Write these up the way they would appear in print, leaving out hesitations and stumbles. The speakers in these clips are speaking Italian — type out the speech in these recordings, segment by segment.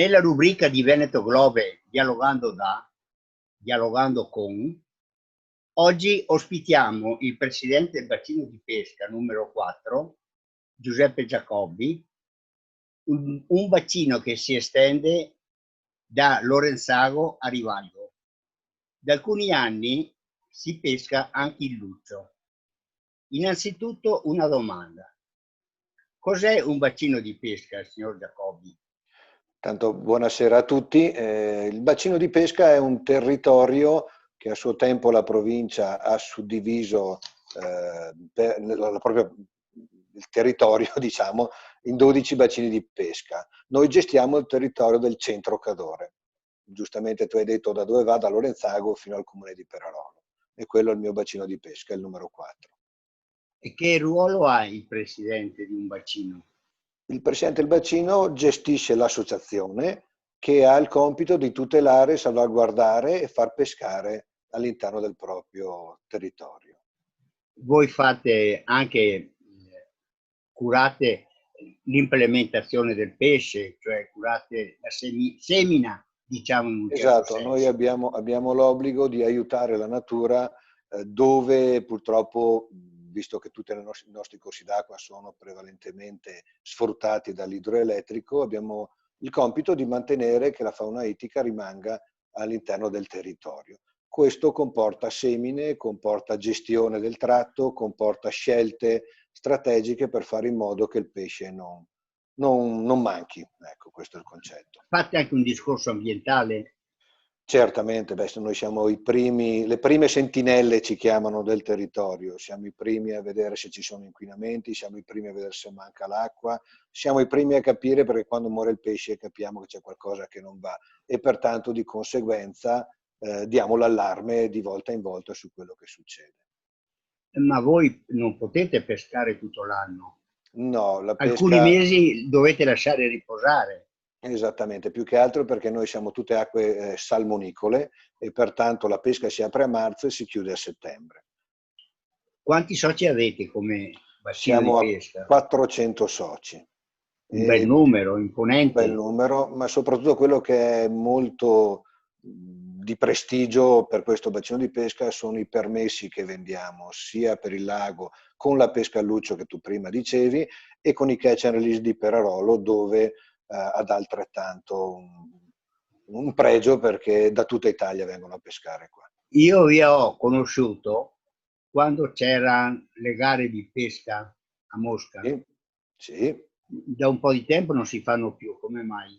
Nella rubrica di Veneto Globe Dialogando con, oggi ospitiamo il presidente del bacino di pesca numero 4, Giuseppe Giacobbi, un bacino che si estende da Lorenzago a Rivalgo. Da alcuni anni si pesca anche il luccio. Innanzitutto una domanda. Cos'è un bacino di pesca, signor Giacobbi? Tanto buonasera a tutti. Il bacino di pesca è un territorio che a suo tempo la provincia ha suddiviso il territorio, diciamo, in 12 bacini di pesca. Noi gestiamo il territorio del centro Cadore. Giustamente tu hai detto da dove va, da Lorenzago fino al comune di Perarolo. E quello è il mio bacino di pesca, il numero 4. E che ruolo ha il presidente di un bacino? Il presidente del bacino gestisce l'associazione che ha il compito di tutelare, salvaguardare e far pescare all'interno del proprio territorio. Voi fate anche, curate l'implementazione del pesce, cioè curate la semina, diciamo in un certo Esatto, noi senso. abbiamo l'obbligo di aiutare la natura dove purtroppo, visto che tutti i nostri corsi d'acqua sono prevalentemente sfruttati dall'idroelettrico, abbiamo il compito di mantenere che la fauna ittica rimanga all'interno del territorio. Questo comporta semine, comporta gestione del tratto, comporta scelte strategiche per fare in modo che il pesce non manchi. Ecco, questo è il concetto. Fate anche un discorso ambientale? Certamente, noi siamo le prime sentinelle ci chiamano del territorio, siamo i primi a vedere se ci sono inquinamenti, siamo i primi a vedere se manca l'acqua, siamo i primi a capire perché quando muore il pesce capiamo che c'è qualcosa che non va e pertanto di conseguenza diamo l'allarme di volta in volta su quello che succede. Ma voi non potete pescare tutto l'anno. No, la Alcuni pesca... mesi dovete lasciare riposare. Esattamente, più che altro perché noi siamo tutte acque salmonicole e pertanto la pesca si apre a marzo e si chiude a settembre. Quanti soci avete come bacino di Siamo a pesca? 400 soci. Un bel numero, Un bel imponente. numero, ma soprattutto quello che è molto di prestigio per questo bacino di pesca sono i permessi che vendiamo, sia per il lago con la pesca al luccio che tu prima dicevi e con i catch and release di Perarolo dove ad altrettanto un pregio perché da tutta Italia vengono a pescare qua. Io vi ho conosciuto quando c'erano le gare di pesca a Mosca. Sì, sì. Da un po' di tempo non si fanno più, come mai?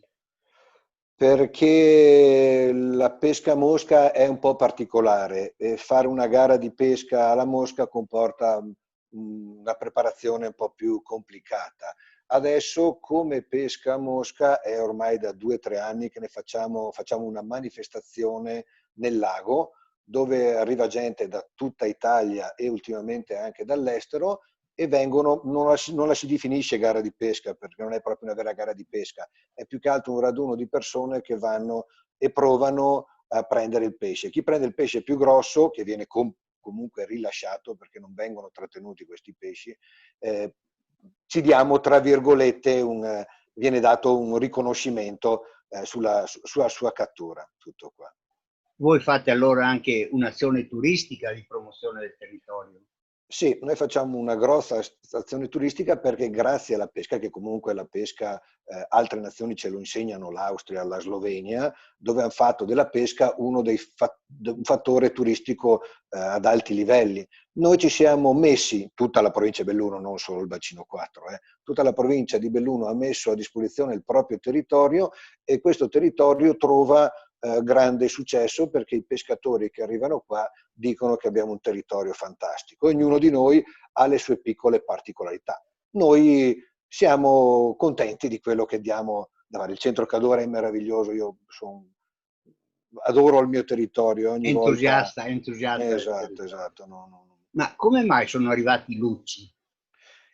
Perché la pesca a mosca è un po' particolare e fare una gara di pesca alla mosca comporta una preparazione un po' più complicata. Adesso come pesca a mosca è ormai da 2 o 3 anni che ne facciamo una manifestazione nel lago dove arriva gente da tutta Italia e ultimamente anche dall'estero e non la si definisce gara di pesca perché non è proprio una vera gara di pesca, è più che altro un raduno di persone che vanno e provano a prendere il pesce. Chi prende il pesce più grosso, che viene comunque rilasciato perché non vengono trattenuti questi pesci, ci diamo tra virgolette, viene dato un riconoscimento sulla sua cattura, tutto qua. Voi fate allora anche un'azione turistica di promozione del territorio? Sì, noi facciamo una grossa stazione turistica perché grazie alla pesca, che comunque la pesca altre nazioni ce lo insegnano, l'Austria, la Slovenia, dove hanno fatto della pesca un fattore turistico ad alti livelli. Noi ci siamo messi, tutta la provincia di Belluno, non solo il bacino 4, tutta la provincia di Belluno ha messo a disposizione il proprio territorio e questo territorio trova grande successo perché i pescatori che arrivano qua dicono che abbiamo un territorio fantastico. Ognuno di noi ha le sue piccole particolarità. Noi siamo contenti di quello che diamo davanti. Il centro Cadore è meraviglioso, io adoro il mio territorio ogni volta. Entusiasta del Esatto, territorio. esatto. No. Ma come mai sono arrivati i lucci?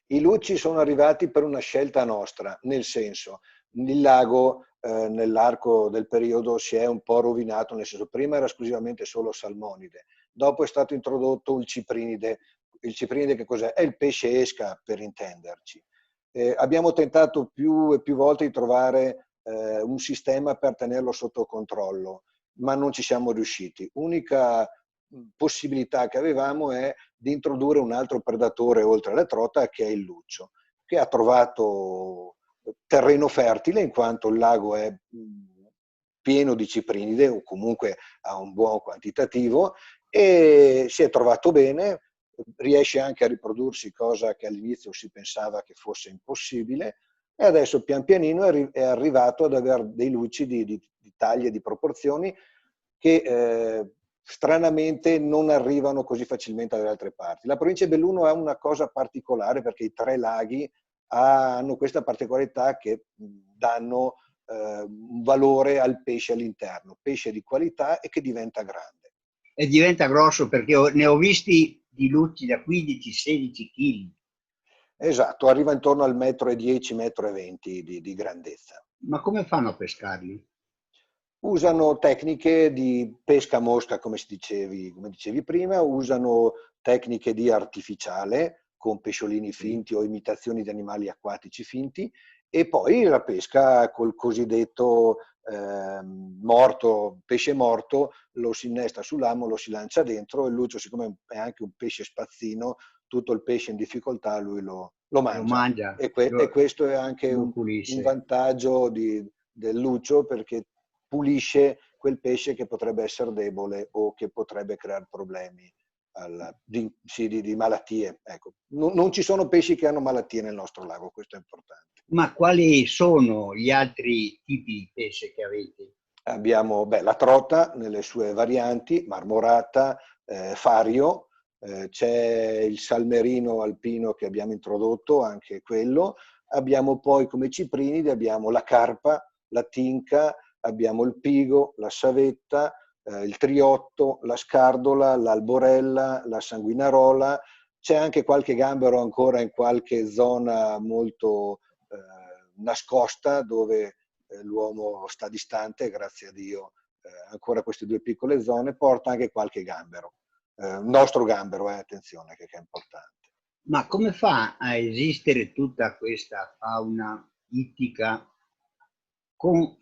I lucci sono arrivati per una scelta nostra, nel senso, il lago nell'arco del periodo si è un po' rovinato, nel senso prima era esclusivamente solo salmonide, dopo è stato introdotto il ciprinide. Il ciprinide che cos'è? È il pesce esca per intenderci. Abbiamo tentato più e più volte di trovare un sistema per tenerlo sotto controllo, ma non ci siamo riusciti. Unica possibilità che avevamo è di introdurre un altro predatore oltre alla trota, che è il luccio, che ha trovato terreno fertile in quanto il lago è pieno di ciprinide o comunque ha un buon quantitativo, e si è trovato bene, riesce anche a riprodursi, cosa che all'inizio si pensava che fosse impossibile, e adesso pian pianino è arrivato ad avere dei lucidi di taglie, di proporzioni che stranamente non arrivano così facilmente dalle altre parti. La provincia di Belluno ha una cosa particolare perché i 3 laghi hanno questa particolarità che danno un valore al pesce all'interno, pesce di qualità e che diventa grande. E diventa grosso, perché ne ho visti di lucci da 15-16 kg. Esatto, arriva intorno al 1,10 m, 1,20 m di grandezza. Ma come fanno a pescarli? Usano tecniche di pesca a mosca, come dicevi prima, usano tecniche di artificiale, con pesciolini finti o imitazioni di animali acquatici finti, e poi la pesca col cosiddetto morto, pesce morto, lo si innesta sull'amo, lo si lancia dentro, e il luccio, siccome è anche un pesce spazzino, tutto il pesce in difficoltà lui lo Lo mangia. mangia, E questo è anche lo un pulisce. vantaggio del luccio, perché pulisce quel pesce che potrebbe essere debole o che potrebbe creare problemi di malattie. Ecco. Non ci sono pesci che hanno malattie nel nostro lago, questo è importante. Ma quali sono gli altri tipi di pesce che avete? Abbiamo la trota nelle sue varianti, marmorata, fario, c'è il salmerino alpino che abbiamo introdotto, anche quello. Abbiamo poi come ciprinidi abbiamo la carpa, la tinca, abbiamo il pigo, la savetta, il triotto, la scardola, l'alborella, la sanguinarola. C'è anche qualche gambero ancora in qualche zona molto nascosta, dove l'uomo sta distante, grazie a Dio ancora queste 2 piccole zone, porta anche qualche gambero. Nostro gambero, attenzione, che è importante. Ma come fa a esistere tutta questa fauna ittica con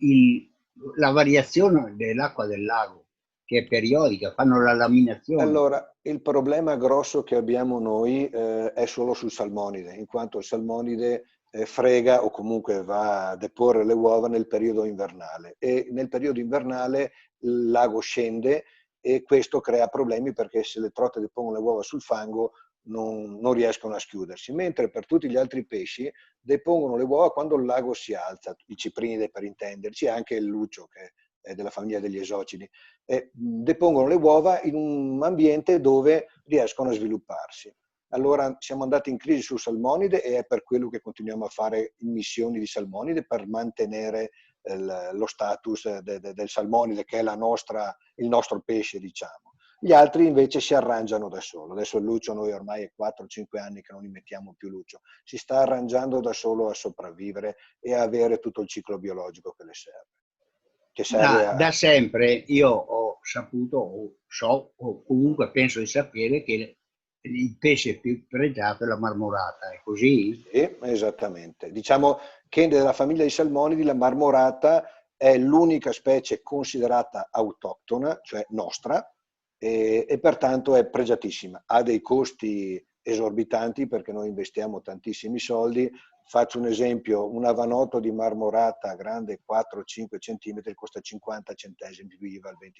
la variazione dell'acqua del lago, che è periodica, fanno la laminazione? Allora, il problema grosso che abbiamo noi è solo sul salmonide, in quanto il salmonide frega o comunque va a deporre le uova nel periodo invernale, e nel periodo invernale il lago scende, e questo crea problemi, perché se le trote depongono le uova sul fango non riescono a schiudersi, mentre per tutti gli altri pesci depongono le uova quando il lago si alza, i ciprinide per intenderci, e anche il luccio, che è della famiglia degli esocidi, depongono le uova in un ambiente dove riescono a svilupparsi. Allora siamo andati in crisi sul salmonide, e è per quello che continuiamo a fare immissioni di salmonide per mantenere lo status del salmonide, che è il nostro pesce, diciamo. Gli altri invece si arrangiano da solo. Adesso il luccio, noi ormai è 4-5 anni che non li mettiamo più luccio, si sta arrangiando da solo a sopravvivere e a avere tutto il ciclo biologico che le serve. Che serve Da sempre io ho saputo, o so, o comunque penso di sapere, che il pesce più pregiato è la marmorata, è così? Sì, esattamente. Diciamo che nella famiglia dei salmonidi la marmorata è l'unica specie considerata autoctona, cioè nostra, e pertanto è pregiatissima. Ha dei costi esorbitanti perché noi investiamo tantissimi soldi. Faccio un esempio: un avanotto di marmorata grande 4-5 cm costa 50 centesimi più IVA al 22%.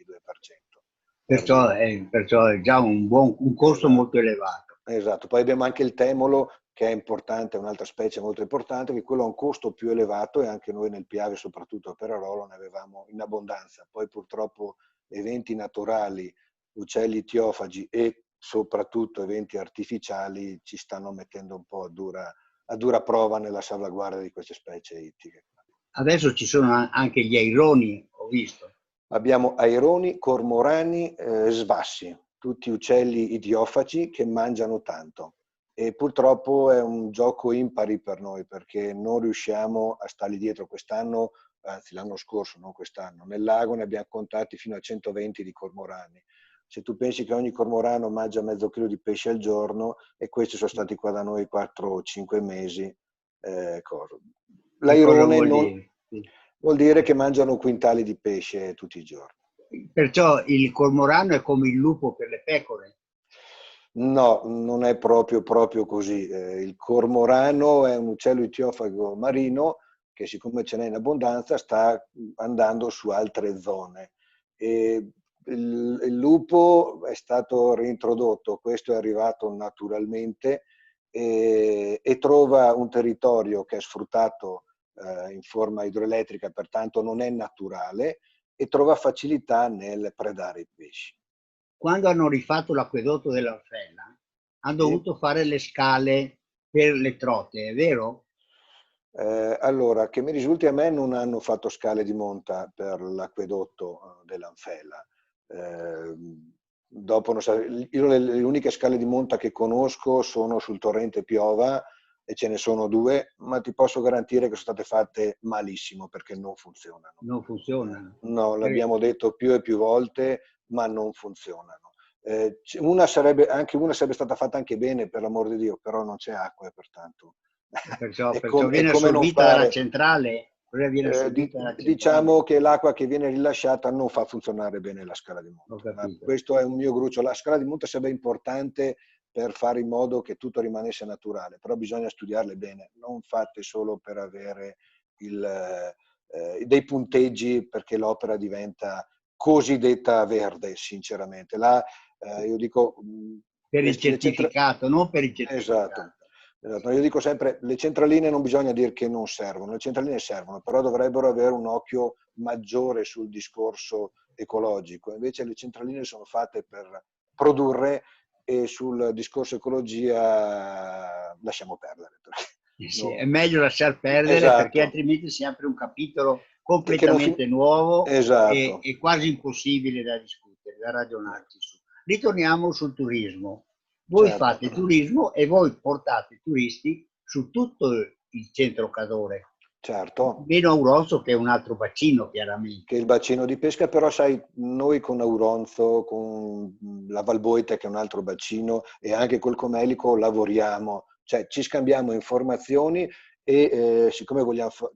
Per Perciò dire. è già un costo Esatto. molto elevato. Esatto, poi abbiamo anche il temolo, che è importante, è un'altra specie molto importante, che quello ha un costo più elevato, e anche noi nel Piave, soprattutto a Perarolo, ne avevamo in abbondanza. Poi purtroppo eventi naturali, uccelli tiofagi e soprattutto eventi artificiali ci stanno mettendo un po' a dura prova nella salvaguardia di queste specie ittiche. Adesso ci sono anche gli aironi, ho visto. Abbiamo aironi, cormorani, svassi, tutti uccelli idiofaci che mangiano tanto, e purtroppo è un gioco impari per noi, perché non riusciamo a stargli dietro. Quest'anno, anzi l'anno scorso, non quest'anno, nel lago ne abbiamo contati fino a 120 di cormorani. Se tu pensi che ogni cormorano mangia mezzo chilo di pesce al giorno, e questi sono stati qua da noi 4 o 5 mesi, Che cosa l'airone vuol non... dire? Sì. Vuol dire che mangiano quintali di pesce tutti i giorni. Perciò il cormorano è come il lupo per le pecore. No, non è proprio così. Il cormorano è un uccello itiofago marino che, siccome ce n'è in abbondanza, sta andando su altre zone. E il lupo è stato reintrodotto, questo è arrivato naturalmente e trova un territorio che è sfruttato in forma idroelettrica, pertanto non è naturale, e trova facilità nel predare i pesci. Quando hanno rifatto l'acquedotto dell'Orfella, hanno Sì. dovuto fare le scale per le trote, è vero? Allora, che mi risulti a me non hanno fatto scale di monta per l'acquedotto dell'Anfella. Dopo, non so, io le uniche scale di monta che conosco sono sul torrente Piova e ce ne sono due, ma ti posso garantire che sono state fatte malissimo perché non funzionano. Non funzionano. No, l'abbiamo detto più e più volte, ma non funzionano. Anche una sarebbe stata fatta anche bene, per l'amor di Dio, però non c'è acqua e pertanto Perciò è viene come non assorbita dalla fare. centrale, quella viene assorbita dalla centrale, Diciamo che l'acqua che viene rilasciata non fa funzionare bene la scala di ho monta, ma capito. questo è un mio gruccio. La scala di monta sarebbe importante per fare in modo che tutto rimanesse naturale, però bisogna studiarle bene, non fatte solo per avere dei punteggi perché l'opera diventa cosiddetta verde, sinceramente. Là, io dico, Per il certificato, non per il esatto. certificato. Esatto. Io dico sempre, le centraline non bisogna dire che non servono, le centraline servono, però dovrebbero avere un occhio maggiore sul discorso ecologico. Invece le centraline sono fatte per produrre e sul discorso ecologia lasciamo perdere. Sì, è No. meglio lasciar perdere perché Esatto, altrimenti si apre un capitolo che non completamente nuovo esatto, e quasi impossibile da discutere, da ragionarci su. Ritorniamo sul turismo. Voi certo, fate turismo e voi portate turisti su tutto il centro Cadore, certo. meno Auronzo che è un altro bacino, Che è chiaramente. il bacino di pesca, però sai, noi con Auronzo, con la Valboita che è un altro bacino e anche col Comelico lavoriamo, cioè ci scambiamo informazioni e siccome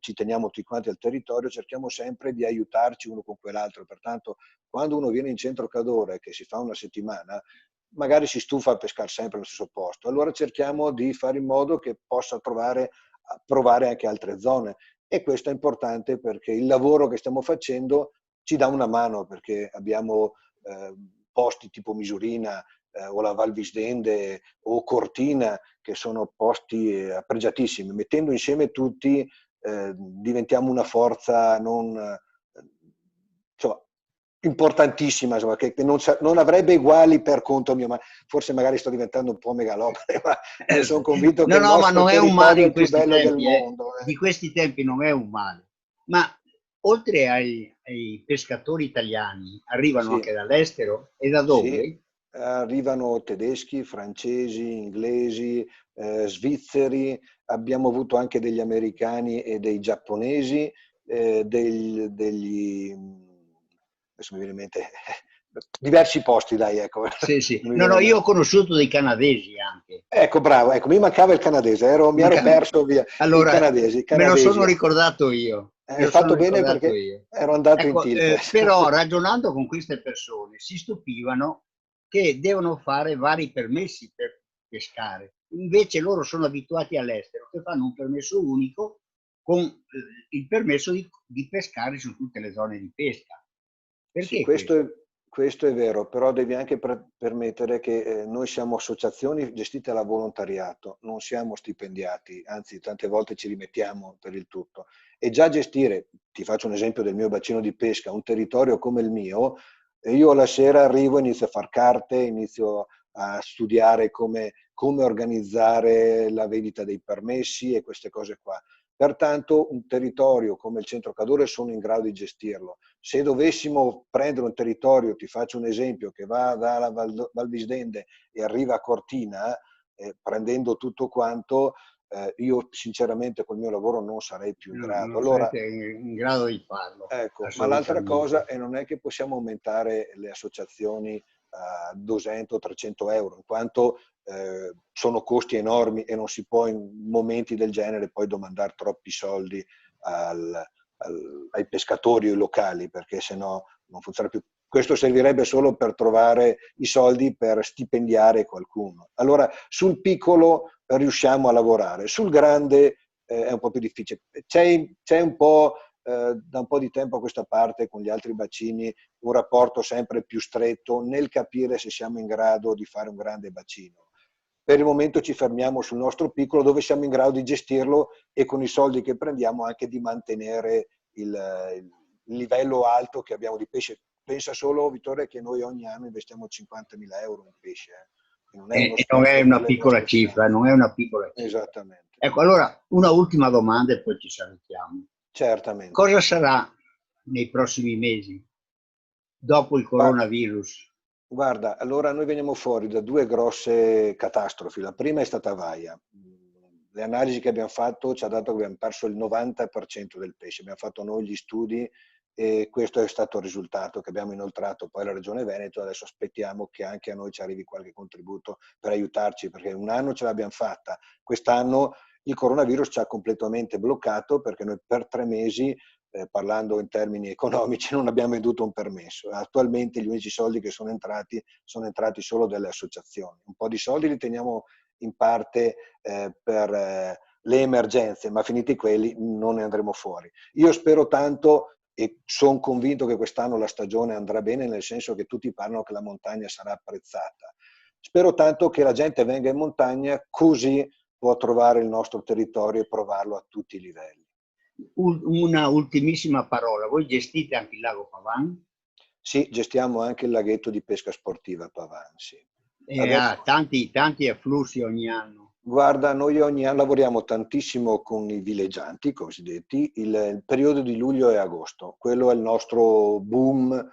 ci teniamo tutti quanti al territorio, cerchiamo sempre di aiutarci uno con quell'altro. Pertanto quando uno viene in centro Cadore, che si fa una settimana, magari si stufa a pescare sempre allo stesso posto, allora cerchiamo di fare in modo che possa provare anche altre zone. E questo è importante perché il lavoro che stiamo facendo ci dà una mano, perché abbiamo posti tipo Misurina o la Val Visdende o Cortina, che sono posti pregiatissimi. Mettendo insieme tutti diventiamo una forza insomma, importantissima, insomma, che non avrebbe uguali per conto mio, ma forse magari sto diventando un po' megalomane, ma io sono convinto che No, il no, ma nostro non è un male territorio è in il più questi bello del tempi, mondo. di questi tempi non è un male. Ma oltre ai pescatori italiani, arrivano Sì, anche dall'estero e da sì, dove? arrivano tedeschi, francesi, inglesi, svizzeri, abbiamo avuto anche degli americani e dei giapponesi, adesso mi viene in mente, diversi posti, dai, ecco. Sì, sì. Non mi No, viene no, in io ho mente. conosciuto dei canadesi anche. Ecco, bravo, ecco, mi mancava il canadese, mi ero Manca- perso via. I Allora, canadesi, me lo canadesi. sono ricordato io. Me Hai lo sono fatto bene ricordato perché io. ero andato in Ecco, tilt. però ragionando con queste persone si stupivano che devono fare vari permessi per pescare. Invece loro sono abituati all'estero che fanno un permesso unico con il permesso di pescare su tutte le zone di pesca. Sì, Perché questo? questo è vero, però devi anche permettere che noi siamo associazioni gestite dalla volontariato, non siamo stipendiati, anzi tante volte ci rimettiamo per il tutto. E già gestire, ti faccio un esempio del mio bacino di pesca, un territorio come il mio, io la sera arrivo, inizio a far carte, inizio a studiare come organizzare la vendita dei permessi e queste cose qua. Pertanto un territorio come il Centro Cadore sono in grado di gestirlo. Se dovessimo prendere un territorio, ti faccio un esempio, che va dalla Val Visdende e arriva a Cortina, prendendo tutto quanto, io sinceramente col mio lavoro non sarei più in grado. Non Allora, sarete in grado di farlo, ecco, ma l'altra cosa assolutamente. è non è che possiamo aumentare le associazioni a 200-300 euro, in quanto sono costi enormi e non si può in momenti del genere poi domandare troppi soldi al, ai pescatori locali, perché sennò non funziona più. Questo servirebbe solo per trovare i soldi per stipendiare qualcuno. Allora sul piccolo riusciamo a lavorare, sul grande è un po' più difficile. C'è un po' da un po' di tempo a questa parte con gli altri bacini un rapporto sempre più stretto nel capire se siamo in grado di fare un grande bacino. Per il momento ci fermiamo sul nostro piccolo, dove siamo in grado di gestirlo e con i soldi che prendiamo anche di mantenere il livello alto che abbiamo di pesce. Pensa solo, Vittorio, che noi ogni anno investiamo 50.000 euro in pesce. Non è uno E non è sforzo per una le piccola nostre cifra, finanze. non è una piccola cifra. Esattamente. Ecco, allora una ultima domanda e poi ci salutiamo. Certamente. Cosa sarà nei prossimi mesi, dopo il coronavirus? Guarda, allora noi veniamo fuori da due grosse catastrofi. La prima è stata Vaia. Le analisi che abbiamo fatto ci ha dato che abbiamo perso il 90% del pesce. Abbiamo fatto noi gli studi e questo è stato il risultato che abbiamo inoltrato poi alla Regione Veneto. Adesso aspettiamo che anche a noi ci arrivi qualche contributo per aiutarci, perché un anno ce l'abbiamo fatta. Quest'anno il coronavirus ci ha completamente bloccato perché noi per 3 mesi parlando in termini economici, non abbiamo venduto un permesso. Attualmente gli unici soldi che sono entrati solo dalle associazioni. Un po' di soldi li teniamo in parte per le emergenze, ma finiti quelli non ne andremo fuori. Io spero tanto e sono convinto che quest'anno la stagione andrà bene, nel senso che tutti parlano che la montagna sarà apprezzata. Spero tanto che la gente venga in montagna, così può trovare il nostro territorio e provarlo a tutti i livelli. Una ultimissima parola, voi gestite anche il lago Pavan? Sì, gestiamo anche il laghetto di pesca sportiva a Pavan, sì. E ha tanti afflussi ogni anno. Guarda, noi ogni anno lavoriamo tantissimo con i villeggianti cosiddetti, il periodo di luglio e agosto, quello è il nostro boom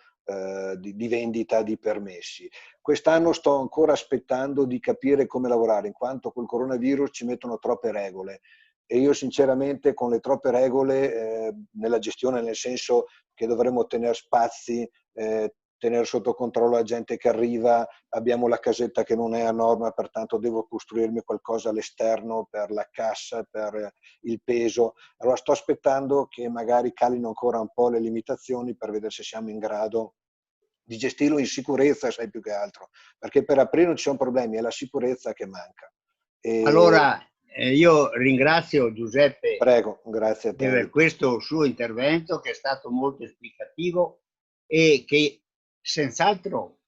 di vendita di permessi. Quest'anno sto ancora aspettando di capire come lavorare, in quanto col coronavirus ci mettono troppe regole e io sinceramente con le troppe regole nella gestione, nel senso che dovremmo tenere spazi, tenere sotto controllo la gente che arriva, abbiamo la casetta che non è a norma, pertanto devo costruirmi qualcosa all'esterno per la cassa, per il peso. Allora sto aspettando che magari calino ancora un po' le limitazioni per vedere se siamo in grado di gestirlo in sicurezza, sai, più che altro, perché per aprire non ci sono problemi, è la sicurezza che manca. Allora, io ringrazio Giuseppe Prego, grazie a te, per Vittorio. questo suo intervento che è stato molto esplicativo e che senz'altro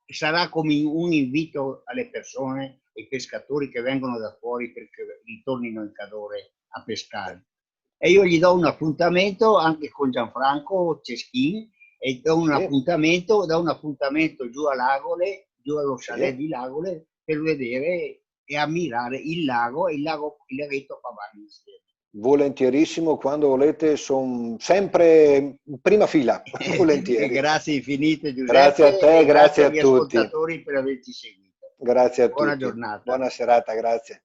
sarà come un invito alle persone, ai pescatori che vengono da fuori perché ritornino in Cadore a pescare. E io gli do un appuntamento anche con Gianfranco Ceschin e do un Sì, appuntamento giù a Lagole, giù allo chalet sì. di Lagole per vedere e ammirare il lago e il laghetto Pavani insieme. Volentierissimo, quando volete, sono sempre in prima fila, volentieri. Grazie infinite Grazie a Giuseppe te, e grazie grazie a agli tutti. ascoltatori per averci seguito. Grazie a Buona tutti. giornata. Buona serata, grazie.